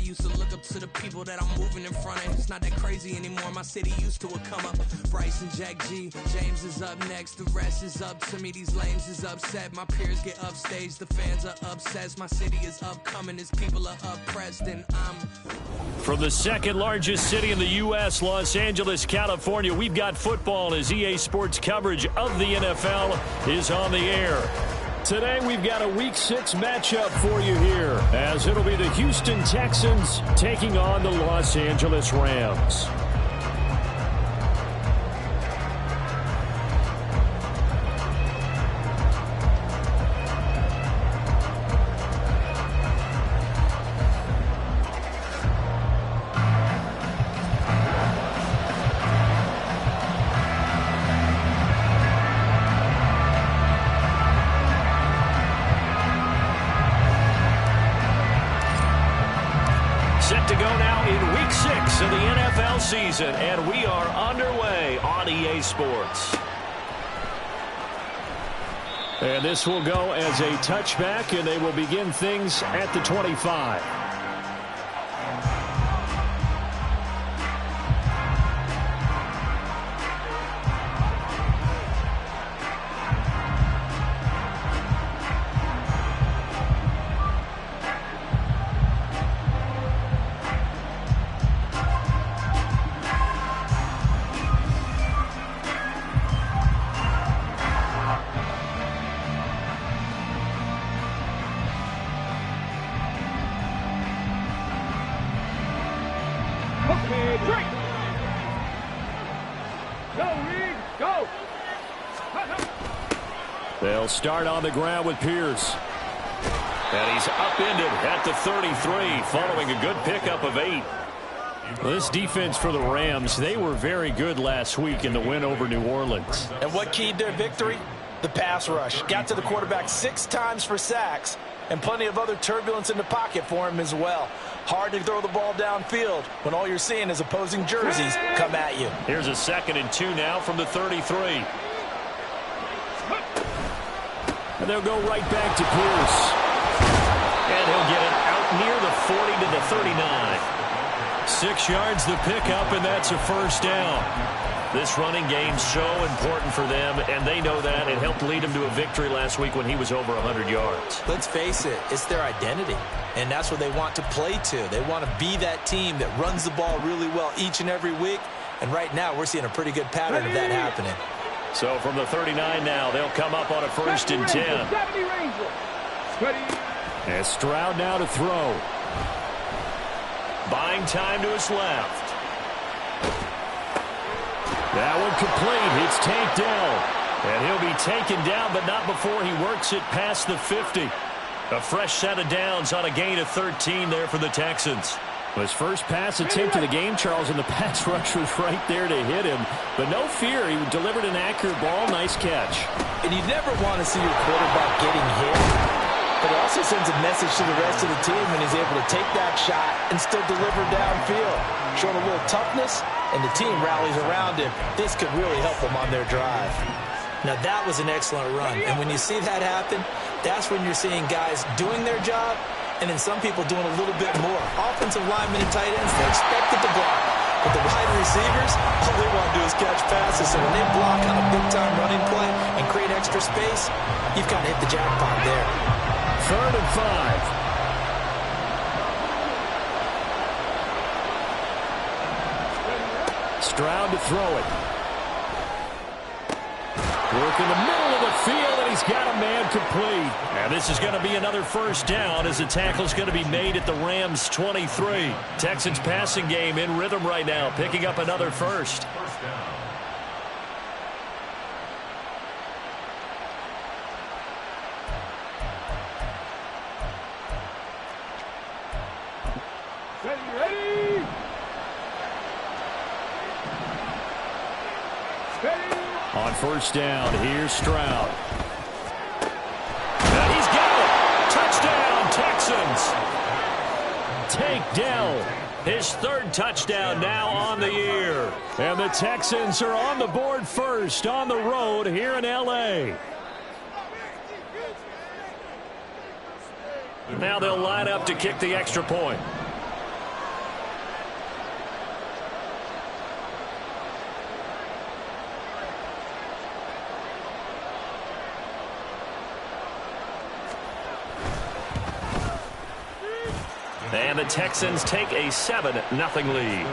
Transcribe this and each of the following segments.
used to look up to the people that I'm moving in front of. It's not that crazy anymore. My city used to a come up. Bryce and Jack G, James is up next. The rest is up to me. These lames is upset. My peers get upstage. The fans are obsessed. My city is upcoming. His people are oppressed, and I'm... From the second largest city in the U.S., Los Angeles, California, we've got football as EA Sports coverage of the NFL is on the air. Today, we've got a Week 6 matchup for you here, as it'll be the Houston Texans taking on the Los Angeles Rams. Set to go now in Week 6 of the NFL season, and we are underway on EA Sports. And this will go as a touchback, and they will begin things at the 25. They'll start on the ground with Pierce. And he's upended at the 33 following a good pickup of 8. Well, this defense for the Rams, they were very good last week in the win over New Orleans. And what keyed their victory? The pass rush. Got to the quarterback 6 times for sacks, and plenty of other turbulence in the pocket for him as well. Hard to throw the ball downfield when all you're seeing is opposing jerseys come at you. Here's a 2nd and 2 now from the 33. And they'll go right back to Pierce. And he'll get it out near the 40 to the 39. 6 yards the pickup, and that's a first down. This running game's so important for them, and they know that. It helped lead them to a victory last week when he was over 100 yards. Let's face it, it's their identity, and that's what they want to play to. They want to be that team that runs the ball really well each and every week, and right now we're seeing a pretty good pattern of that happening. So from the 39 now, they'll come up on a 1st and 10. And Stroud now to throw. Buying time to his left. That one complete. It's tanked down. And he'll be taken down, but not before he works it past the 50. A fresh set of downs on a gain of 13 there for the Texans. His first pass attempt of the game, Charles, and the pass rush was right there to hit him. But no fear, he delivered an accurate ball. Nice catch. And you never want to see your quarterback getting hit. But it also sends a message to the rest of the team when he's able to take that shot and still deliver downfield. Showing a little toughness, and the team rallies around him. This could really help them on their drive. Now, that was an excellent run. And when you see that happen, that's when you're seeing guys doing their job, and then some people doing a little bit more. Offensive linemen and tight ends, they're expected to block. But the wide receivers, all they want to do is catch passes. So when they block on a big-time running play and create extra space, you've got to hit the jackpot there. 3rd and 5. Stroud to throw it. Work in the middle of the field, and he's got a man complete. And this is going to be another first down as the tackle's going to be made at the Rams' 23. Texans passing game in rhythm right now, picking up another first. Ready. On first down, here's Stroud. And he's got it. Touchdown, Texans. Tank Dell, his 3rd touchdown now on the year. And the Texans are on the board first on the road here in L.A. Now they'll line up to kick the extra point. And the Texans take a 7-0 lead.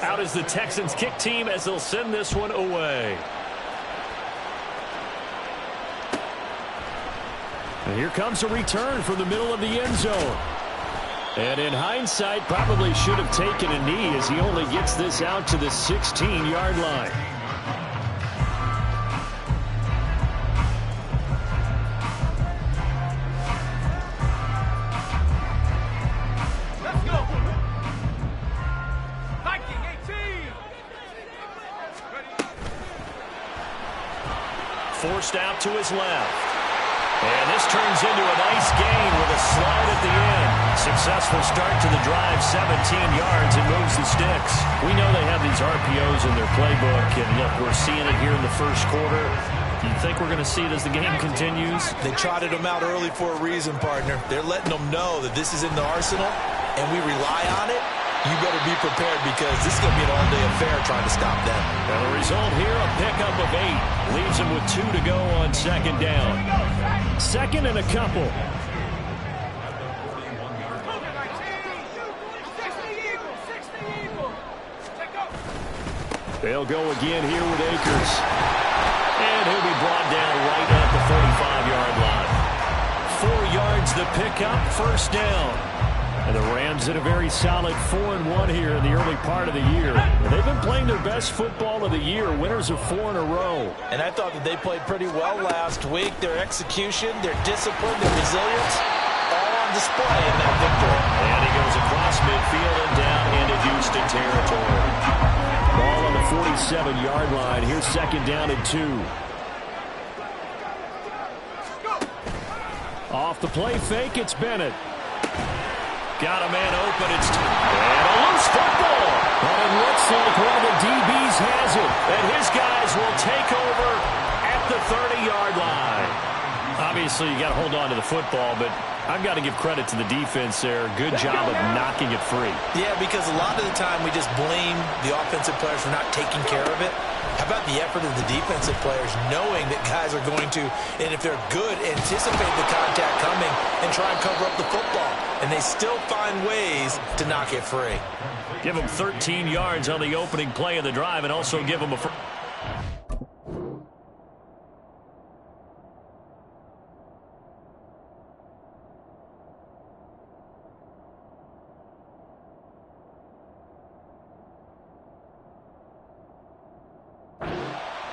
Out is the Texans kick team as they'll send this one away. And here comes a return from the middle of the end zone. And in hindsight, probably should have taken a knee as he only gets this out to the 16-yard line. Let's go. Viking 18. Forced out to his left. And this turns into a nice gain with a slide at the end. Successful start to the drive, 17 yards, and moves the sticks. We know they have these RPOs in their playbook, and look, we're seeing it here in the first quarter. Do you think we're going to see it as the game continues? They trotted them out early for a reason, partner. They're letting them know that this is in the arsenal, and we rely on it. You better be prepared because this is going to be an all-day affair trying to stop them. And the result here, a pickup of 8. Leaves them with 2 to go on second down. Second and a couple. They'll go again here with Akers. And he'll be brought down right at the 45-yard line. 4 yards the pickup, first down. And the Rams did a very solid 4-1 here in the early part of the year. And they've been playing their best football of the year, winners of 4 in a row. And I thought that they played pretty well last week. Their execution, their discipline, their resilience, all on display in that victory. And he goes across midfield and down into Houston territory. Ball on the 47-yard line. Here's second down and 2. Off the play fake, it's Bennett. Got a man open. It's and a loose football. But it looks like one of the DBs has it. And his guys will take over at the 30-yard line. Obviously, you got to hold on to the football, but I've got to give credit to the defense there. Good job of knocking it free. Yeah, because a lot of the time we just blame the offensive players for not taking care of it. How about the effort of the defensive players knowing that guys are going to, and if they're good, anticipate the contact coming and try and cover up the football. And they still find ways to knock it free. Give them 13 yards on the opening play of the drive and also give them a...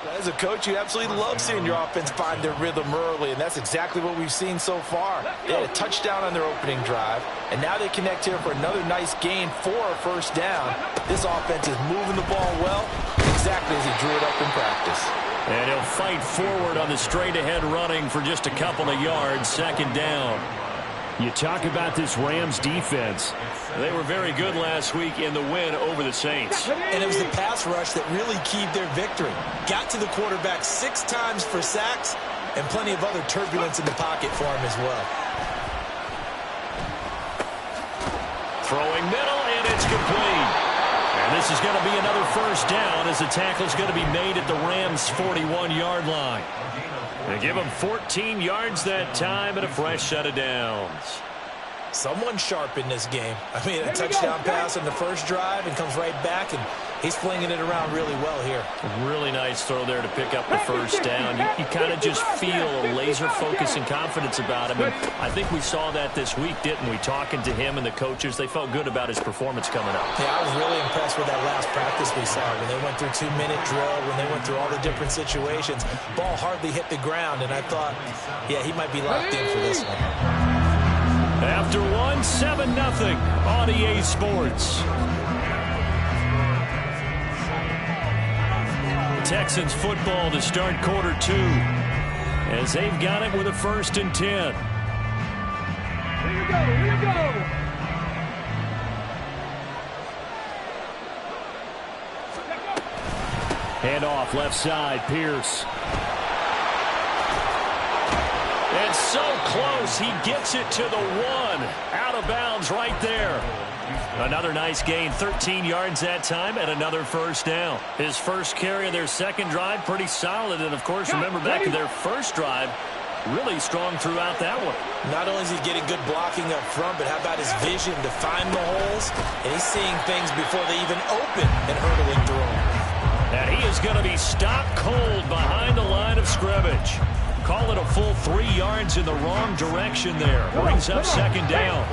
As a coach, you absolutely love seeing your offense find their rhythm early, and that's exactly what we've seen so far. They had a touchdown on their opening drive, and now they connect here for another nice gain for a first down. This offense is moving the ball well, exactly as he drew it up in practice. And he'll fight forward on the straight-ahead running for just a couple of yards, second down. You talk about this Rams defense. They were very good last week in the win over the Saints. And it was the pass rush that really keyed their victory. Got to the quarterback 6 times for sacks and plenty of other turbulence in the pocket for him as well. Throwing middle, and it's complete. And this is going to be another first down as the tackle's going to be made at the Rams' 41-yard line. They give him 14 yards that time and a fresh set of downs. Someone sharp in this game. I mean, a touchdown pass in the first drive and comes right back, and he's flinging it around really well here. A really nice throw there to pick up the first down. You kind of just feel a laser focus and confidence about him. And I think we saw that this week, didn't we? Talking to him and the coaches, they felt good about his performance coming up. Yeah, I was really impressed with that last practice we saw when they went through 2-minute drill, when they went through all the different situations. Ball hardly hit the ground, and I thought, yeah, he might be locked in for this one. After 7-0 on EA Sports. Texans football to start quarter 2 as they've got it with a 1st and 10. Here we go, here we go. Hand off left side, Pierce. And so close, he gets it to the 1. Out of bounds right there. Another nice gain, 13 yards that time, and another first down. His first carry of their second drive, pretty solid. And, of course, remember back in their first drive, really strong throughout that one. Not only is he getting good blocking up front, but how about his vision to find the holes? And he's seeing things before they even open and hurdling through them. And he is going to be stopped cold behind the line of scrimmage. Call it a full 3 yards in the wrong direction there. Brings up second down.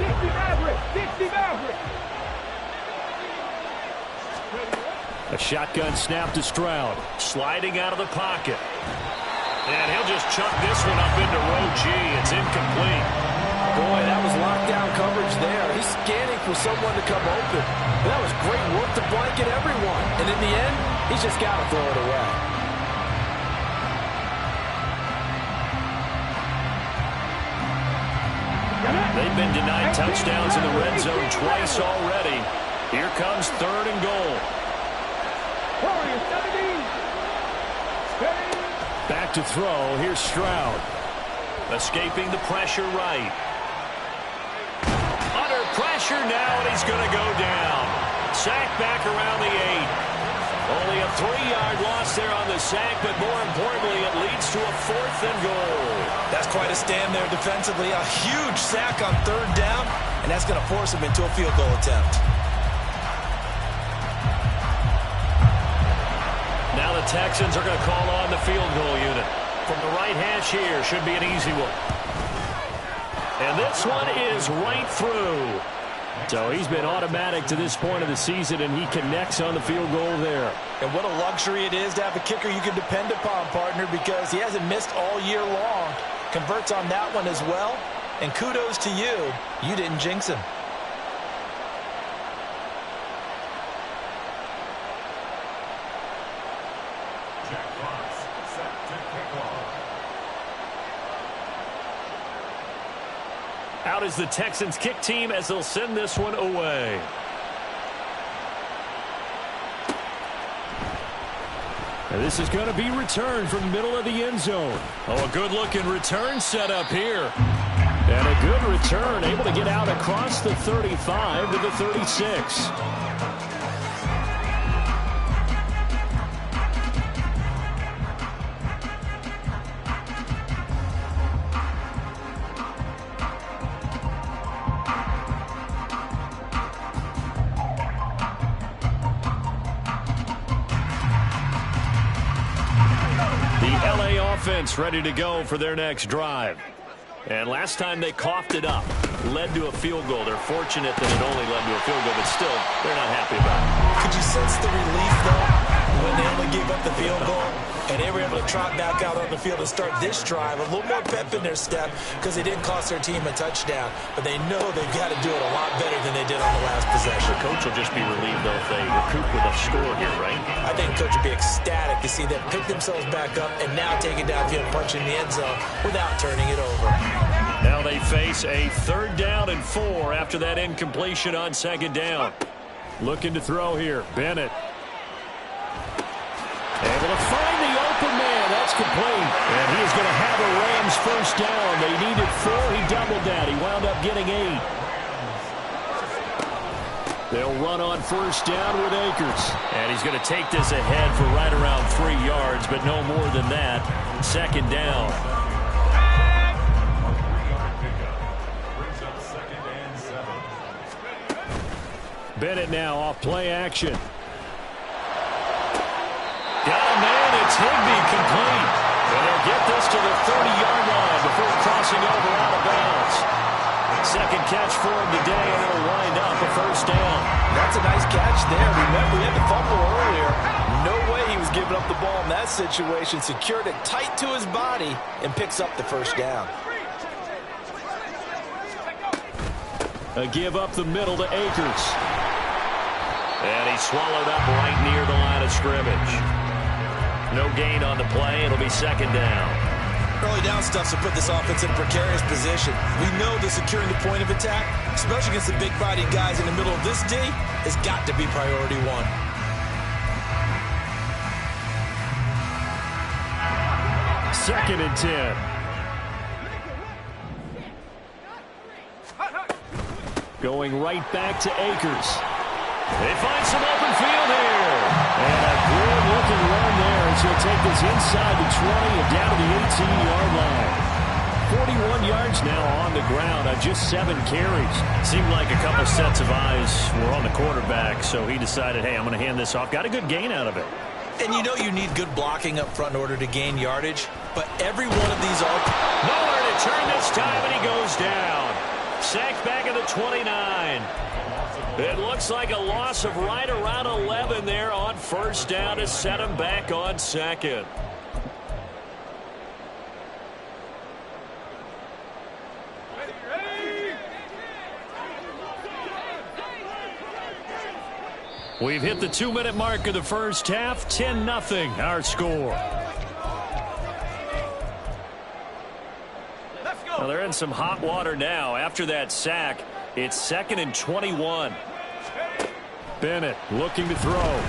A shotgun snap to Stroud. Sliding out of the pocket. And he'll just chuck this one up into row G. It's incomplete. Boy, that was lockdown coverage there. He's scanning for someone to come open. That was great work to blanket everyone. And in the end, he's just got to throw it away. They've been denied touchdowns in the red zone twice already. Here comes 3rd and goal. Back to throw. Here's Stroud. Escaping the pressure right. Under pressure now, and he's going to go down. Sack back around the 8. Only a 3-yard loss there on the sack, but more importantly, it leads to a 4th and goal. That's quite a stand there defensively. A huge sack on 3rd down, and that's going to force him into a field goal attempt. Now the Texans are going to call on the field goal unit. From the right hash here, should be an easy one. And this one is right through. So he's been automatic to this point of the season, and he connects on the field goal there. And what a luxury it is to have a kicker you can depend upon, partner, because he hasn't missed all year long. Converts on that one as well. And kudos to you. You didn't jinx him. Out is the Texans kick team as they'll send this one away. And this is going to be returned from the middle of the end zone. Oh, a good-looking return set up here. And a good return, able to get out across the 35 to the 36. Offense ready to go for their next drive. And last time they coughed it up, led to a field goal. They're fortunate that it only led to a field goal, but still, they're not happy about it. Could you sense the relief, though, when they only gave up the field goal? And they were able to trot back out on the field and start this drive. A little more pep in their step because they didn't cost their team a touchdown. But they know they've got to do it a lot better than they did on the last possession. The coach will just be relieved, though, if they recoup with a score here, right? I think the coach will be ecstatic to see them pick themselves back up and now take it downfield and punch in the end zone without turning it over. Now they face a 3rd down and 4 after that incompletion on 2nd down. Looking to throw here. Bennett. Able to find the open man. That's complete. And he is going to have a Rams 1st down. They needed 4. He doubled that. He wound up getting 8. They'll run on 1st down with Akers. And he's going to take this ahead for right around 3 yards, but no more than that. 2nd down. Bennett now off play action. Got a man, it's Higbee complete. And they'll get this to the 30-yard line before crossing over out of bounds. 2nd catch for him today, and it'll wind up a 1st down. That's a nice catch there. Remember, he had the fumble earlier. No way he was giving up the ball in that situation. Secured it tight to his body and picks up the 1st down. A give up the middle to Akers. And he swallowed up right near the line of scrimmage. No gain on the play. It'll be 2nd down. Early down stuff to put this offense in a precarious position. We know that securing the point of attack, especially against the big-bodied guys in the middle of this D, has got to be priority 1. Second and 10. Going right back to Akers. They find some open field here. And a good-looking run there as he'll take this inside the 20 and down to the 18-yard line. yards now on the ground on just 7 carries. Seemed like a couple sets of eyes were on the quarterback, so he decided, hey, I'm going to hand this off. Got a good gain out of it. And you know you need good blocking up front in order to gain yardage, but every one of these are... Nowhere to turn this time, and he goes down. Sacked back at the 29. It looks like a loss of right around 11 there on first down to set him back on second. We've hit the 2-minute mark of the first half. 10-0 our score. Well, they're in some hot water now. After that sack, it's 2nd and 21. Bennett looking to throw.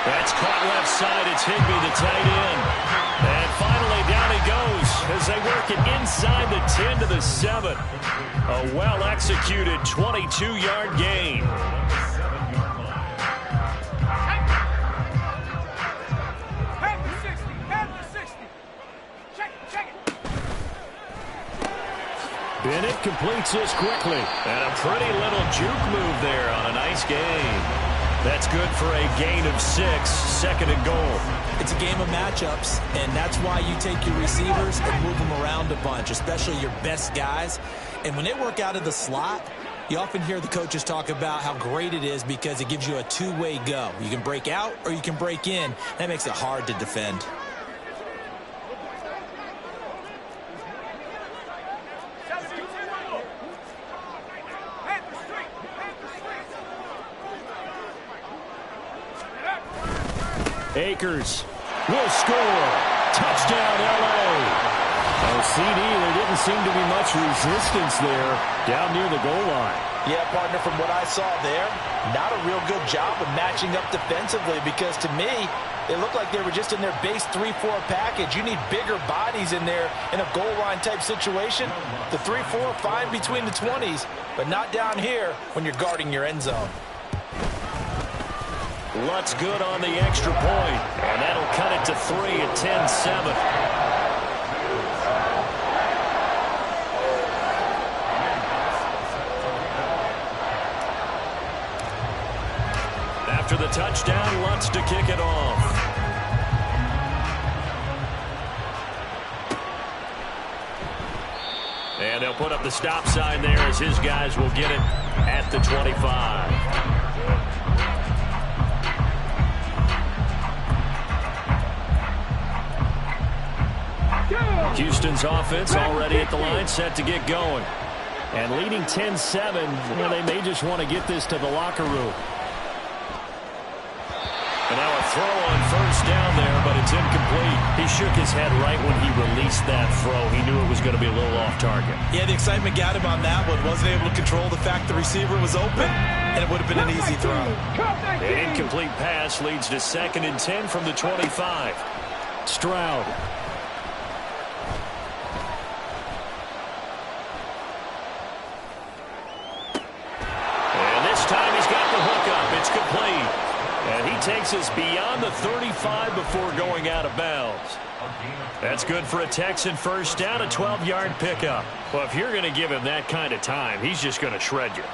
That's caught left side. It's Higbee, the tight end. And finally down he goes as they work it inside the 10 to the 7. A well-executed 22-yard gain. Bennett completes this quickly. And a pretty little juke move there on a nice gain. That's good for a gain of 6, 2nd and goal. It's a game of matchups, and that's why you take your receivers and move them around a bunch, especially your best guys. And when they work out of the slot, you often hear the coaches talk about how great it is because it gives you a two-way go. You can break out or you can break in. That makes it hard to defend. Akers will score. Touchdown, L.A. CD, there didn't seem to be much resistance there down near the goal line. Yeah, partner, from what I saw there, not a real good job of matching up defensively because to me, it looked like they were just in their base 3-4 package. You need bigger bodies in there in a goal line type situation. The 3-4, fine between the 20s, but not down here when you're guarding your end zone. Lutz good on the extra point, and that'll cut it to 3 at 10-7. After the touchdown, Lutz to kick it off. And they'll put up the stop sign there as his guys will get it at the 25. Houston's offense already at the line, set to get going. And leading 10-7, well, they may just want to get this to the locker room. And now a throw on first down there, but it's incomplete. He shook his head right when he released that throw. He knew it was going to be a little off target. Yeah, the excitement got him on that one. Wasn't able to control the fact the receiver was open, and it would have been an easy throw. An incomplete pass leads to 2nd and 10 from the 25. Stroud. And he takes us beyond the 35 before going out of bounds. That's good for a Texan first down, a 12-yard pickup. Well, if you're going to give him that kind of time, he's just going to shred you.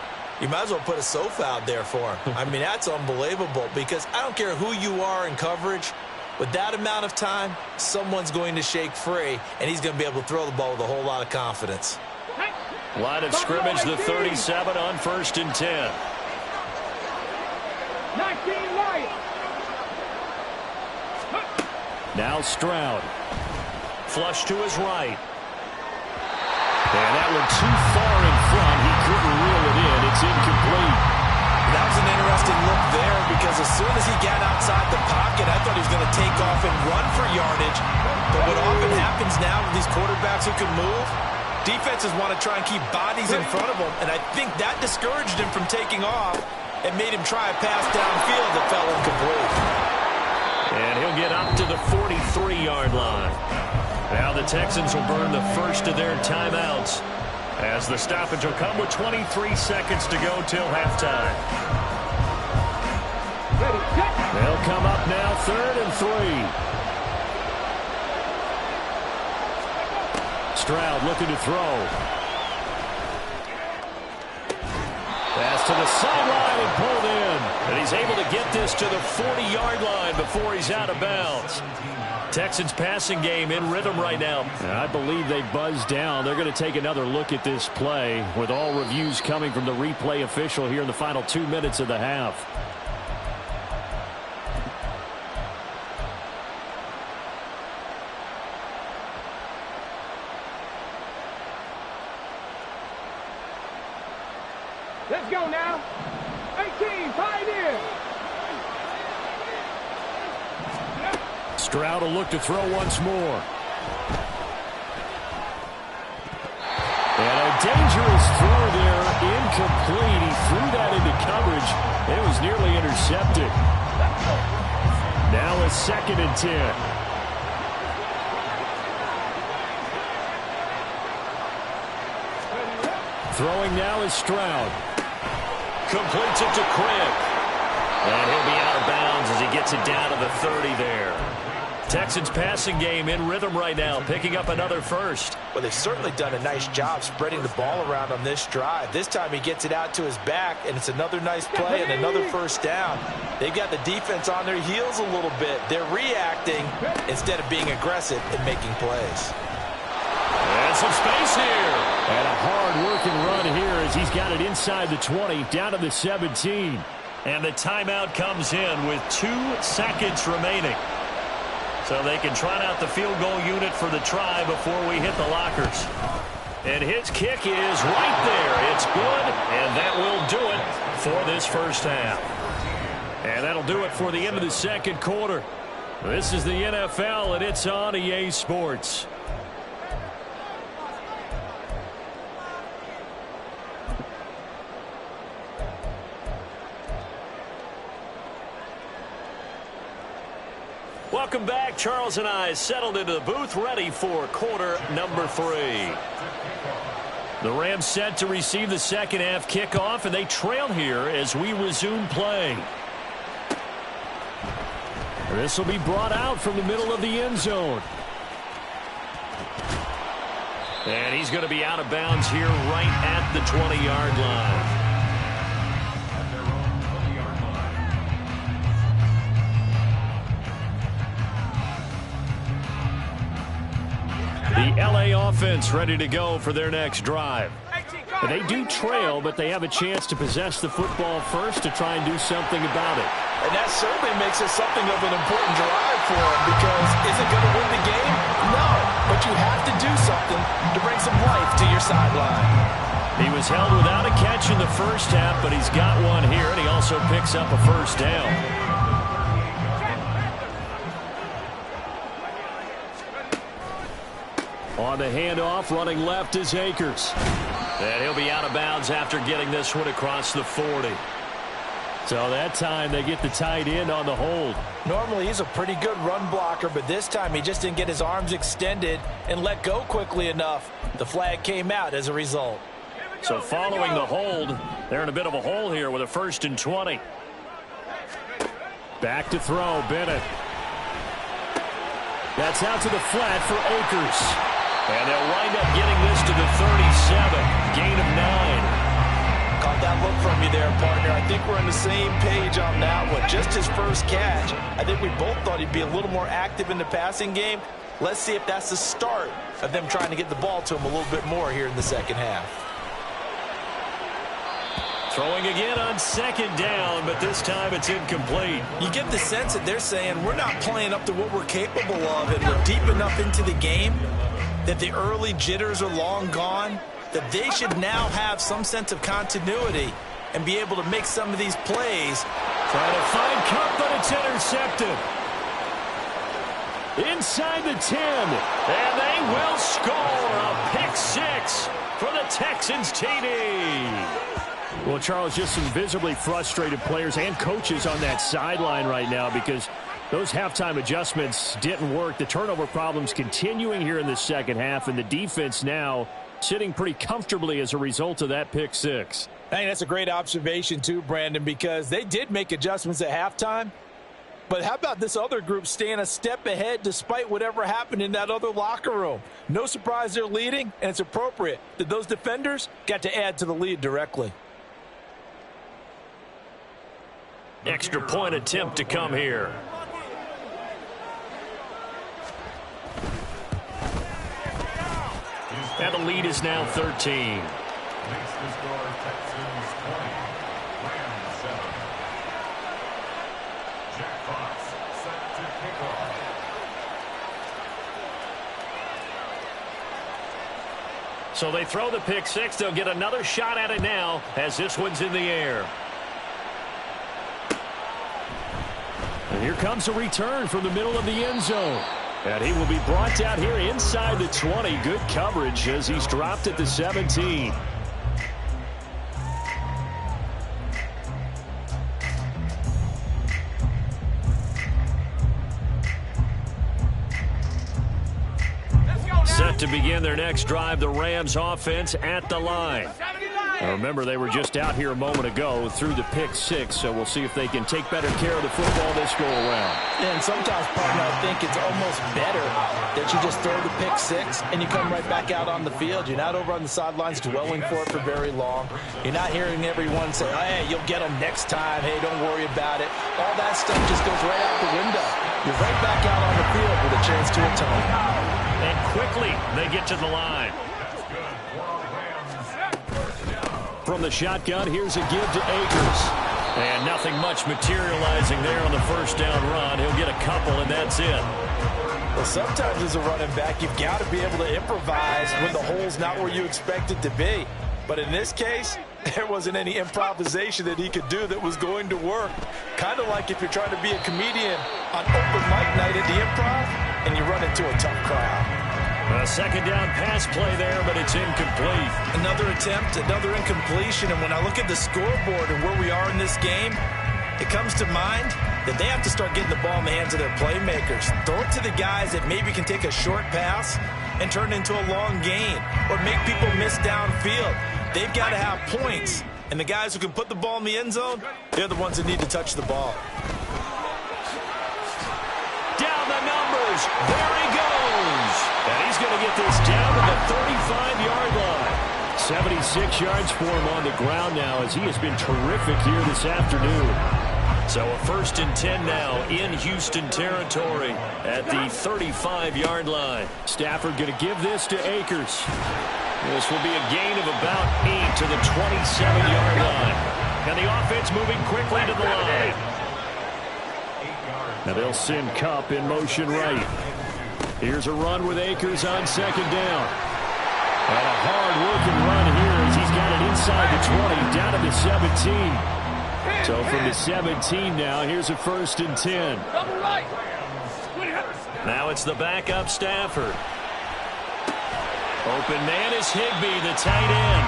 You might as well put a sofa out there for him. I mean, that's unbelievable because I don't care who you are in coverage. With that amount of time, someone's going to shake free, and he's going to be able to throw the ball with a whole lot of confidence. Line of scrimmage, the 37 on 1st and 10. Now Stroud. Flush to his right. And that one too far in front. He couldn't reel it in. It's incomplete. That was an interesting look there because as soon as he got outside the pocket, I thought he was going to take off and run for yardage. But what often happens now with these quarterbacks who can move, defenses want to try and keep bodies in front of them. And I think that discouraged him from taking off and made him try a pass downfield that fell incomplete. And he'll get up to the 43-yard line. Now the Texans will burn the first of their timeouts as the stoppage will come with 23 seconds to go till halftime. They'll come up now 3rd and 3. Stroud looking to throw. Pass to the sideline and pulled in. And he's able to get this to the 40-yard line before he's out of bounds. Texans passing game in rhythm right now. I believe they buzzed down. They're going to take another look at this play with all reviews coming from the replay official here in the final 2 minutes of the half. Let's go now. 18, Pioneer. Stroud will look to throw once more. And a dangerous throw there, incomplete. He threw that into coverage. It was nearly intercepted. Now a 2nd and 10. Throwing now is Stroud. Completes it to Quick. And he'll be out of bounds as he gets it down to the 30 there. Texans passing game in rhythm right now, picking up another first. Well, they've certainly done a nice job spreading the ball around on this drive. This time he gets it out to his back, and it's another nice play and another first down. They've got the defense on their heels a little bit. They're reacting instead of being aggressive and making plays. And some space here. And a hard-working run here as he's got it inside the 20, down to the 17. And the timeout comes in with 2 seconds remaining. So they can trot out the field goal unit for the try before we hit the lockers. And his kick is right there. It's good, and that will do it for this first half. And that'll do it for the end of the second quarter. This is the NFL, and it's on EA Sports. Welcome back. Charles and I settled into the booth, ready for quarter number 3. The Rams set to receive the second half kickoff, and they trail here as we resume play. This will be brought out from the middle of the end zone. And he's going to be out of bounds here right at the 20-yard line. The LA offense ready to go for their next drive. They do trail, but they have a chance to possess the football first to try and do something about it. And that certainly makes it something of an important drive for them, because is it going to win the game? No, but you have to do something to bring some life to your sideline. He was held without a catch in the first half, but he's got one here, and he also picks up a first down. On the handoff, running left is Akers. And he'll be out of bounds after getting this one across the 40. So that time they get the tight end on the hold. Normally he's a pretty good run blocker, but this time he just didn't get his arms extended and let go quickly enough. The flag came out as a result. So following the hold, they're in a bit of a hole here with a 1st and 20. Back to throw, Bennett. That's out to the flat for Akers. And they'll wind up getting this to the 37. Gain of 9. Caught that look from you there, partner. I think we're on the same page on that one. Just his first catch. I think we both thought he'd be a little more active in the passing game. Let's see if that's the start of them trying to get the ball to him a little bit more here in the second half. Throwing again on 2nd down, but this time it's incomplete. You get the sense that they're saying we're not playing up to what we're capable of, and we're deep enough into the game that the early jitters are long gone, that they should now have some sense of continuity and be able to make some of these plays. Trying to find Kupp, but it's intercepted. Inside the 10. And they will score a pick 6 for the Texans TD. Well, Charles, just some visibly frustrated players and coaches on that sideline right now because those halftime adjustments didn't work. The turnover problems continuing here in the second half, and the defense now sitting pretty comfortably as a result of that pick 6. I think that's a great observation too, Brandon, because they did make adjustments at halftime, But how about this other group staying a step ahead despite whatever happened in that other locker room? No surprise they're leading, and it's appropriate that those defenders got to add to the lead directly. Extra point attempt to come here. And the lead is now 13. So they throw the pick six. They'll get another shot at it now as this one's in the air. And here comes a return from the middle of the end zone. And he will be brought down here inside the 20. Good coverage as he's dropped at the 17. Set to begin their next drive, the Rams offense at the line. Now remember, they were just out here a moment ago through the pick six, so we'll see if they can take better care of the football this go around. And sometimes, partner, I think it's almost better that you just throw the pick six and you come right back out on the field. You're not over on the sidelines dwelling for it for very long. You're not hearing everyone say, hey, you'll get them next time. Hey, don't worry about it. All that stuff just goes right out the window. You're right back out on the field with a chance to atone. And quickly, they get to the line. From the shotgun, here's a give to Akers. And nothing much materializing there on the first down run. He'll get a couple, and that's it. Well, sometimes as a running back, you've got to be able to improvise when the hole's not where you expect it to be. But in this case, there wasn't any improvisation that he could do that was going to work. Kind of like if you're trying to be a comedian on open mic night at the Improv and you run into a tough crowd. A second down pass play there, but it's incomplete. Another attempt, another incompletion. And when I look at the scoreboard and where we are in this game, it comes to mind that they have to start getting the ball in the hands of their playmakers. Throw it to the guys that maybe can take a short pass and turn it into a long gain or make people miss downfield. They've got to have points. And the guys who can put the ball in the end zone, they're the ones that need to touch the ball. Down the numbers. There he goes. And he's going to get this down to the 35-yard line. 76 yards for him on the ground now as he has been terrific here this afternoon. So a 1st and 10 now in Houston territory at the 35-yard line. Stafford going to give this to Akers. This will be a gain of about 8 to the 27-yard line. And the offense moving quickly to the line. Now they'll send Kupp in motion right. Here's a run with Akers on second down. And a hard-working run here as he's got it inside the 20, down to the 17. So from the 17 now, here's a 1st and 10. Now it's the backup Stafford. Open man is Higbee, the tight end.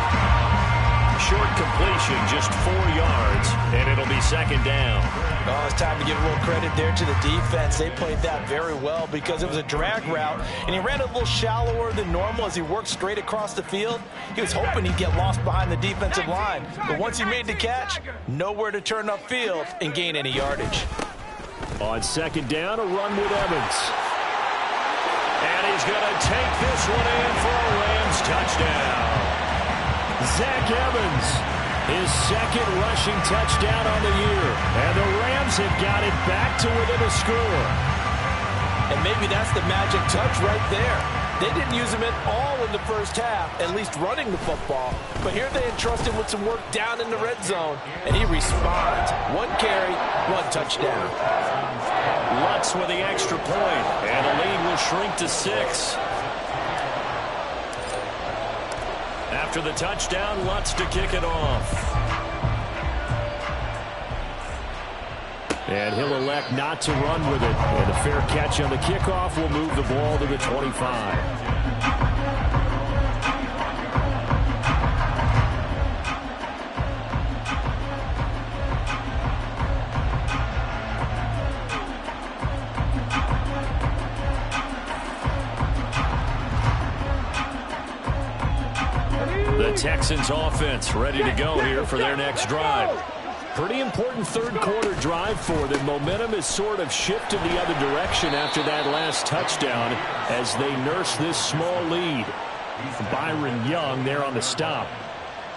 Short completion, just 4 yards, and it'll be second down. Oh, it's time to give a little credit there to the defense. They played that very well because it was a drag route, and he ran a little shallower than normal as he worked straight across the field. He was hoping he'd get lost behind the defensive line, but once he made the catch, nowhere to turn upfield and gain any yardage. On second down, a run with Evans. And he's going to take this one in for a Rams touchdown. Zach Evans, his second rushing touchdown on the year. And the Rams have got it back to within a score. And maybe that's the magic touch right there. They didn't use him at all in the first half, at least running the football. But here they entrust him with some work down in the red zone, and he responds. 1 carry, 1 touchdown. Lutz with the extra point, and the lead will shrink to 6. After the touchdown, Lutz to kick it off. And he'll elect not to run with it. And a fair catch on the kickoff will move the ball to the 25. The Texans offense ready to go here for their next drive. Pretty important third quarter drive for them. Momentum has sort of shifted the other direction after that last touchdown as they nurse this small lead. Byron Young there on the stop.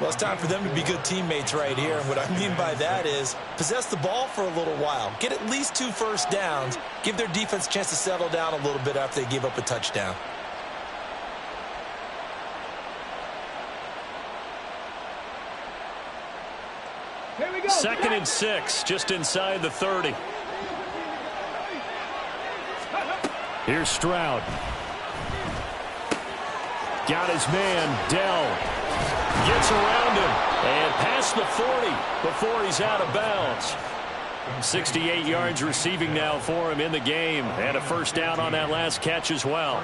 Well, it's time for them to be good teammates right here. And what I mean by that is possess the ball for a little while. Get at least 2 first downs. Give their defense a chance to settle down a little bit after they give up a touchdown. Here we go. 2nd and 6, just inside the 30. Here's Stroud. Got his man, Dell. Gets around him and past the 40 before he's out of bounds. 68 yards receiving now for him in the game, and a first down on that last catch as well.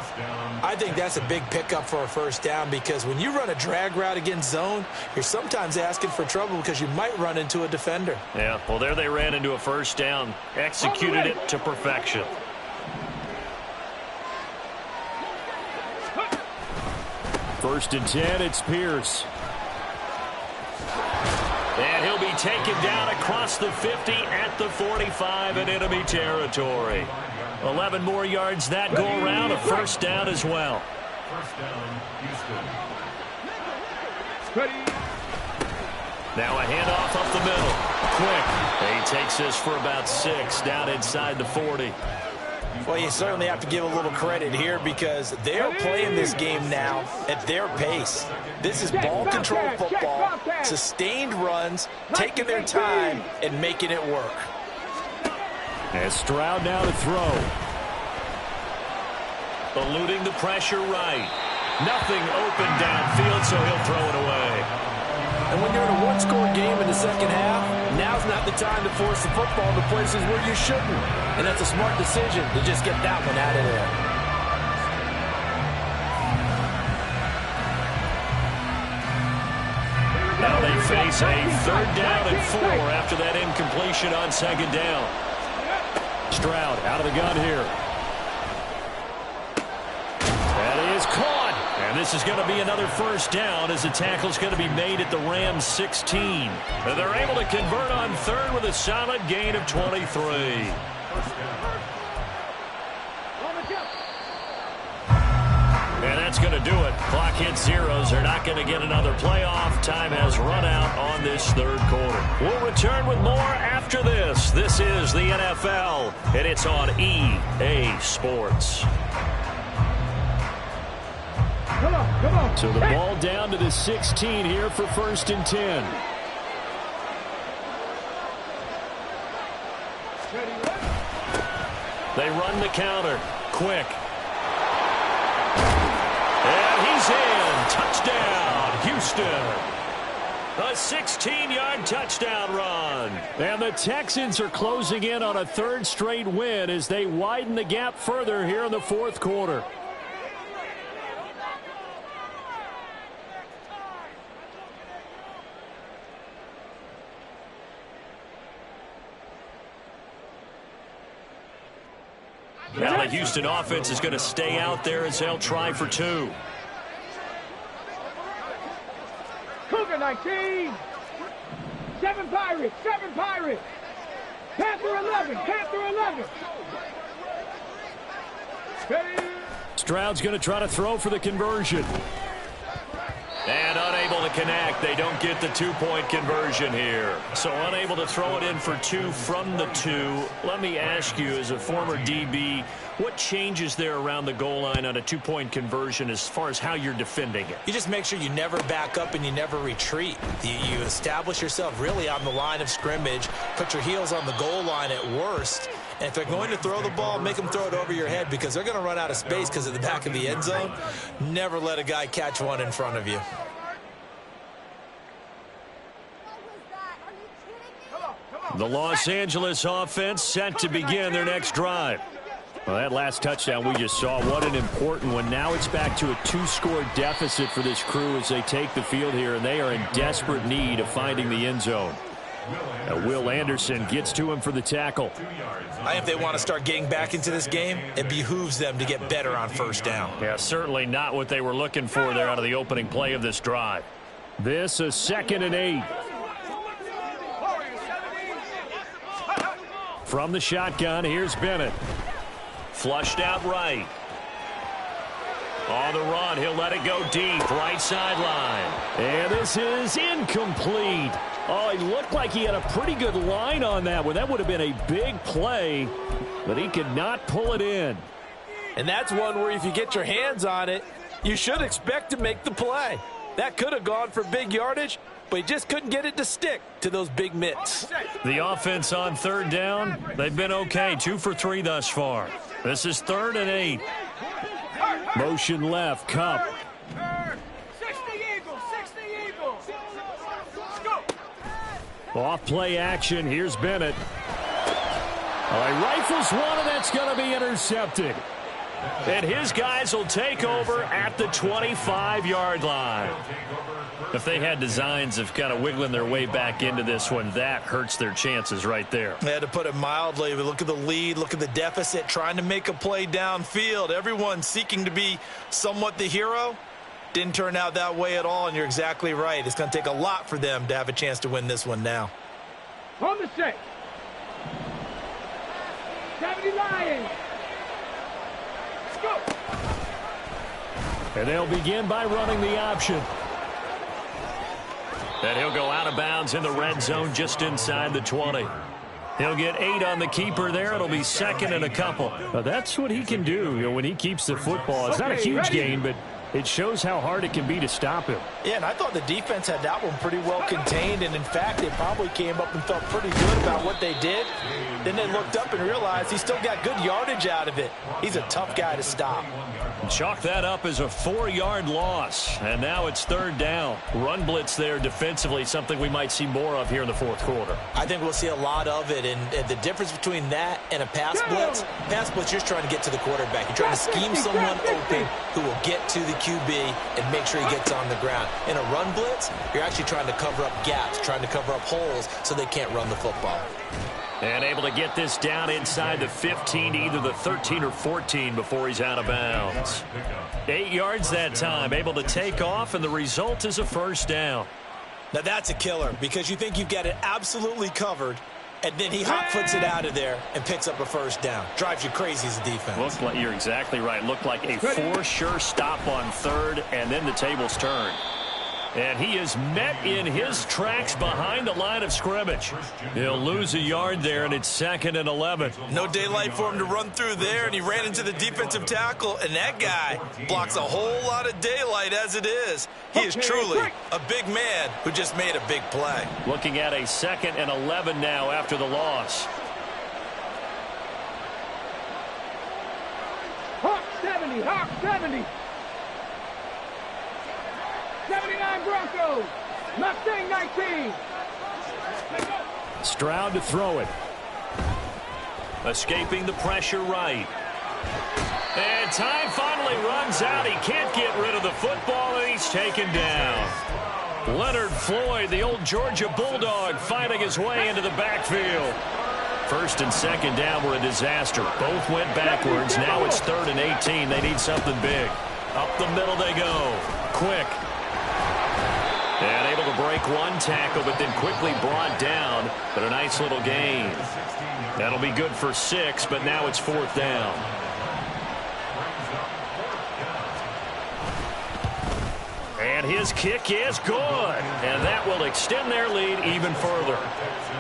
I think that's a big pickup for a first down because when you run a drag route against zone, you're sometimes asking for trouble because you might run into a defender. Yeah, well, there they ran into a first down, executed it to perfection. First and 10, it's Pierce. And he'll be taken down across the 50 at the 45 in enemy territory. 11 more yards that go around, a first down as well. Now a handoff up the middle. Quick. He takes this for about 6 down inside the 40. Well, you certainly have to give a little credit here because they're playing this game now at their pace. This is ball control football, sustained runs, taking their time, and making it work. And Stroud now to throw. Eluding the pressure right. Nothing open downfield, so he'll throw it away. And when you're in a one-score game in the second half, now's not the time to force the football to places where you shouldn't. And that's a smart decision to just get that one out of there. Now they face a 3rd down and 4 after that incompletion on 2nd down. Stroud out of the gun here. That is caught. And this is going to be another first down as the tackle's going to be made at the Rams 16. And they're able to convert on 3rd with a solid gain of 23. And that's going to do it. Clock hits zeros. They're not going to get another playoff. Time has run out on this 3rd quarter. We'll return with more after this. This is the NFL, and it's on EA Sports. Come on. So the ball down to the 16 here for 1st and 10. They run the counter. Quick. And he's in. Touchdown, Houston. A 16-yard touchdown run. And the Texans are closing in on a 3rd straight win as they widen the gap further here in the 4th quarter. Now the Houston offense is going to stay out there as they'll try for 2. Cougar 19. 7 Pirates. Panther 11. Ready. Stroud's going to try to throw for the conversion. And unable to connect. They don't get the 2-point conversion here. So unable to throw it in for 2 from the 2. Let me ask you, as a former DB, what changes there around the goal line on a 2-point conversion as far as how you're defending it? You just make sure you never back up and you never retreat. You establish yourself really on the line of scrimmage, put your heels on the goal line at worst. And if they're going to throw the ball, make them throw it over your head because they're going to run out of space because of the back of the end zone. Never let a guy catch one in front of you. The Los Angeles offense set to begin their next drive. Well, that last touchdown we just saw, what an important one. Now it's back to a 2-score deficit for this crew as they take the field here, and they are in desperate need of finding the end zone. Will Anderson gets to him for the tackle. I think if they want to start getting back into this game, it behooves them to get better on 1st down. Yeah, certainly not what they were looking for there out of the opening play of this drive. This a 2nd and 8. From the shotgun, here's Bennett. Flushed out right. On the run, he'll let it go deep, right sideline. And this is incomplete. Oh, he looked like he had a pretty good line on that one. That would have been a big play, but he could not pull it in. And that's one where if you get your hands on it, you should expect to make the play. That could have gone for big yardage, but he just couldn't get it to stick to those big mitts. The offense on third down, they've been okay, 2 for 3 thus far. This is 3rd and 8. Motion left, Kupp. 60 Eagles, 60 Eagles. Let's go. Off play action, here's Bennett. All right, rifles one, and that's going to be intercepted. And his guys will take over at the 25-yard line. If they had designs of kind of wiggling their way back into this one, that hurts their chances right there. Yeah, to put it mildly, but look at the lead, look at the deficit, trying to make a play downfield. Everyone seeking to be somewhat the hero. Didn't turn out that way at all, and you're exactly right. It's going to take a lot for them to have a chance to win this one now. On the set. 70 Lions. Let's go. And they'll begin by running the option. And he'll go out of bounds in the red zone just inside the 20. He'll get 8 on the keeper there. It'll be 2nd and a couple. Now that's what he can do, when he keeps the football. It's not a huge gain, but it shows how hard it can be to stop him. Yeah, and I thought the defense had that one pretty well contained, and in fact, they probably came up and felt pretty good about what they did. Then they looked up and realized he still got good yardage out of it. He's a tough guy to stop. Chalk that up as a 4-yard loss, and now it's 3rd down. Run blitz there defensively, something we might see more of here in the 4th quarter. I think we'll see a lot of it, and the difference between that and a pass blitz, you're just trying to get to the quarterback. You're trying to scheme someone open who will get to the QB and make sure he gets on the ground. In a run blitz, you're actually trying to cover up gaps, trying to cover up holes so they can't run the football. And able to get this down inside the 15, either the 13 or 14 before he's out of bounds. 8 yards that time, able to take off, and the result is a 1st down. Now that's a killer because you think you've got it absolutely covered, and then he hot foots it out of there and picks up a 1st down. Drives you crazy as a defense. Looked like, you're exactly right. Looked like a for-sure stop on 3rd, and then the tables turned. And he is met in his tracks behind the line of scrimmage. He'll lose a yard there, and it's 2nd and 11. No daylight for him to run through there, and he ran into the defensive tackle, and that guy blocks a whole lot of daylight as it is. He is truly a big man who just made a big play. Looking at a 2nd and 11 now after the loss. Hawk 70, Hawk 70. 79 Broncos. Mustang 19. Stroud to throw it. Escaping the pressure right. And time finally runs out. He can't get rid of the football, and he's taken down. Leonard Floyd, the old Georgia Bulldog, fighting his way into the backfield. 1st and 2nd down were a disaster. Both went backwards. Now it's 3rd and 18. They need something big. Up the middle they go. Quick. And able to break one tackle, but then quickly brought down. But a nice little gain. That'll be good for 6, but now it's 4th down. And his kick is good. And that will extend their lead even further.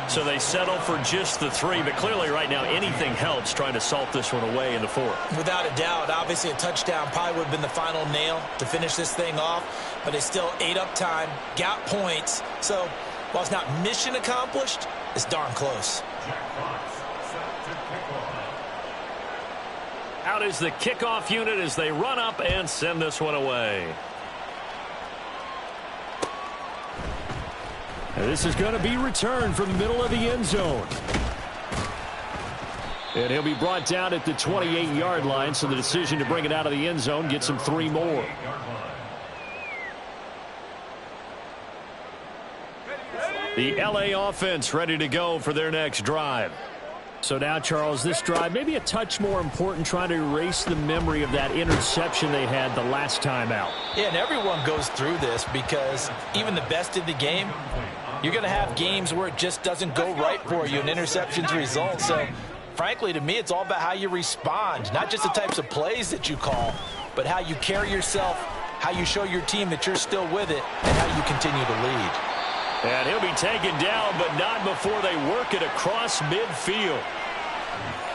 So they settle for just the 3, but clearly right now anything helps trying to salt this one away in the 4th. Without a doubt, obviously a touchdown probably would have been the final nail to finish this thing off, but they still ate up time, got points. So while it's not mission accomplished, it's darn close. Out is the kickoff unit as they run up and send this one away. And this is going to be returned from the middle of the end zone. And he'll be brought down at the 28-yard line, so the decision to bring it out of the end zone gets him 3 more. The LA offense ready to go for their next drive. So now, Charles, this drive maybe a touch more important, trying to erase the memory of that interception they had the last time out. Yeah, and everyone goes through this because even the best in the game, you're going to have games where it just doesn't go right for you and interceptions result. So, frankly, to me, it's all about how you respond, not just the types of plays that you call, but how you carry yourself, how you show your team that you're still with it, and how you continue to lead. And he'll be taken down, but not before they work it across midfield.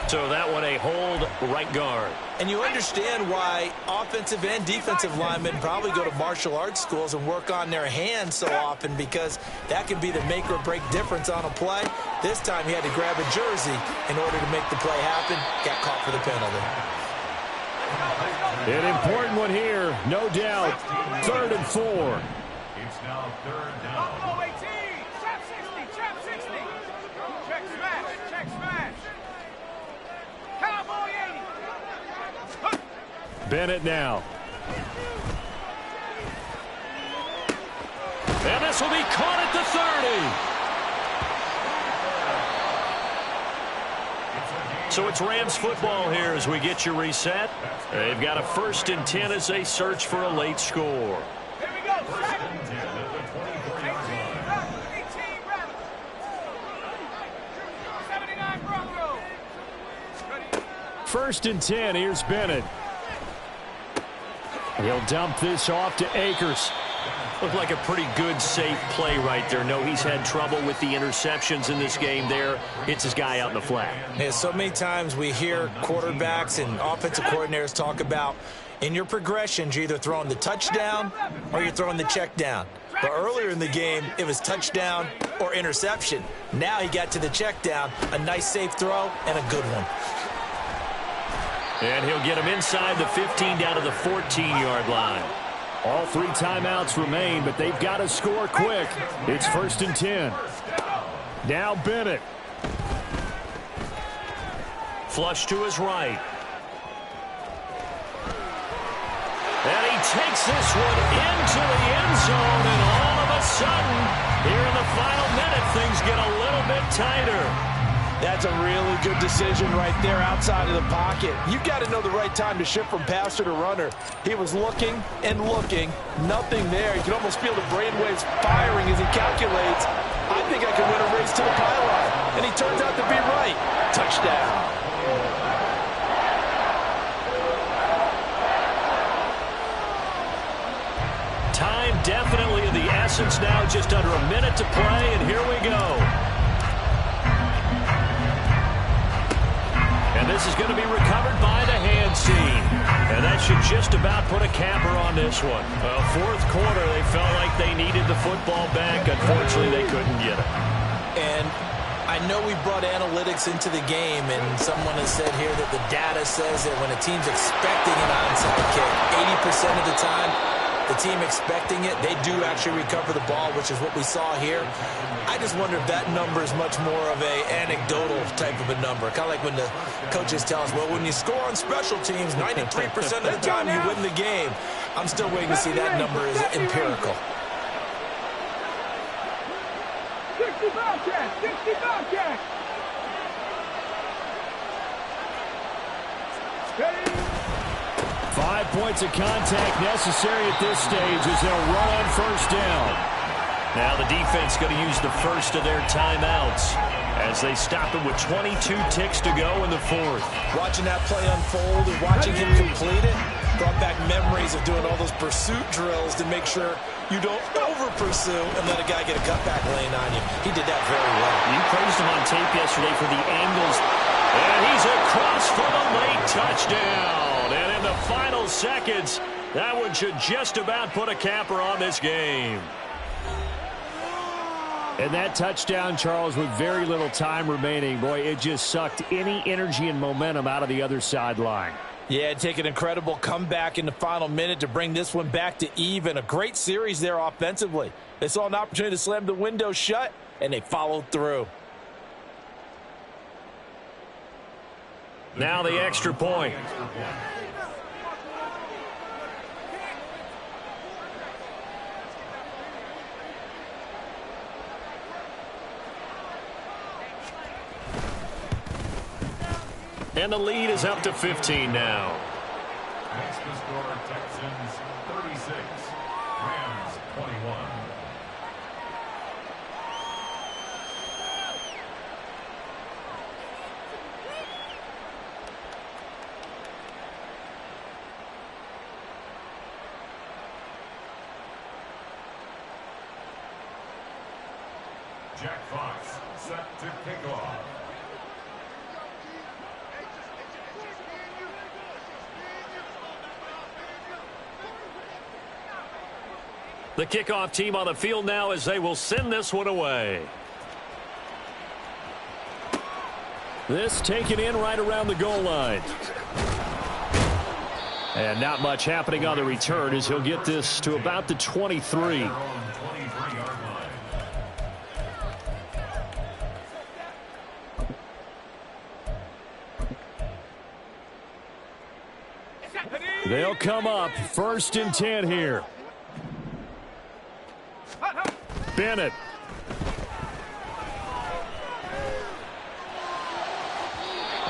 So that one a hold right guard. And you understand why offensive and defensive linemen probably go to martial arts schools and work on their hands so often, because that can be the make or break difference on a play. This time he had to grab a jersey in order to make the play happen. Got caught for the penalty. An important one here, no doubt. 3rd and 4. It's now 3rd down. Buffalo 18, trap 60, trap 60. Check smash, check smash. Cowboy 80. Bennett now. And this will be caught at the 30. So it's Rams football here as we get you reset. They've got a 1st and 10 as they search for a late score. Here we go, 18, 79 Broncos. Ready? 1st and 10, here's Bennett. He'll dump this off to Akers. Looked like a pretty good, safe play right there. No, he's had trouble with the interceptions in this game there. Hits his guy out in the flat. Yeah, so many times we hear quarterbacks and offensive coordinators talk about in your progressions, you're either throwing the touchdown or you're throwing the check down. But earlier in the game, it was touchdown or interception. Now he got to the check down, a nice safe throw, and a good one. And he'll get him inside the 15 down to the 14-yard line. All 3 timeouts remain, but they've got to score quick. It's 1st and 10. Now Bennett. Flush to his right. And he takes this one into the end zone, and all of a sudden, here in the final minute, things get a little bit tighter. That's a really good decision right there outside of the pocket. You've got to know the right time to shift from passer to runner. He was looking and looking, nothing there. You can almost feel the brainwaves firing as he calculates, I think I can win a race to the pylon. And he turns out to be right. Touchdown. Time definitely of the essence now, just under a minute to play, and here we go. And this is going to be recovered by the hands team. And that should just about put a capper on this one. Well, 4th quarter, they felt like they needed the football back. Unfortunately, they couldn't get it. And I know we brought analytics into the game, and someone has said here that the data says that when a team's expecting an onside kick, 80% of the time, the team expecting it, they do actually recover the ball, which is what we saw here. I just wonder if that number is much more of a anecdotal type of a number. Kind of like when the coaches tell us, well, when you score on special teams, 93% of the time you win the game. I'm still waiting to see that number is empirical. 60 Bobcats, 60 Bobcats. Ready? 5 points of contact necessary at this stage as they'll run on 1st down. Now the defense going to use the first of their timeouts as they stop it with 22 ticks to go in the 4th. Watching that play unfold and watching him complete it brought back memories of doing all those pursuit drills to make sure you don't over-pursue and let a guy get a cutback lane on you. He did that very well. You praised him on tape yesterday for the angles. And he's across for the late touchdown. And in the final seconds, that one should just about put a capper on this game. And that touchdown, Charles, with very little time remaining, boy, it just sucked any energy and momentum out of the other sideline. Yeah, take an incredible comeback in the final minute to bring this one back to even. A great series there offensively. They saw an opportunity to slam the window shut, and they followed through. Now the extra point. And the lead is up to 15 now. Next to score, Texans 36, Rams 21. Jack Fox set to kick off. The kickoff team on the field now as they will send this one away. This taken in right around the goal line. And not much happening on the return as he'll get this to about the 23. They'll come up 1st and 10 here. Bennett.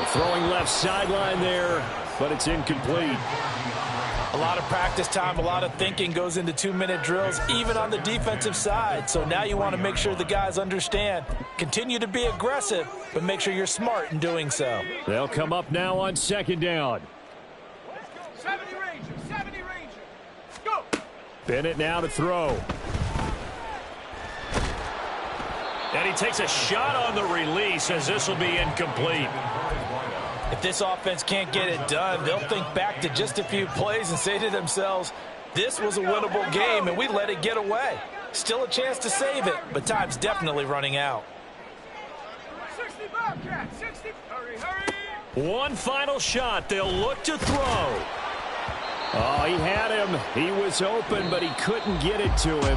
Throwing left sideline there, but it's incomplete. A lot of practice time, a lot of thinking goes into 2-minute drills, even on the defensive side. So now you want to make sure the guys understand. Continue to be aggressive, but make sure you're smart in doing so. They'll come up now on 2nd down. 70 Rangers, 70 Rangers. Go! Bennett now to throw. And he takes a shot on the release as this will be incomplete. If this offense can't get it done, they'll think back to just a few plays and say to themselves, this was a winnable game and we let it get away. Still a chance to save it, but time's definitely running out. 60 Bobcats, 60. Hurry, hurry. One final shot. They'll look to throw. Oh, he had him. He was open, but he couldn't get it to him.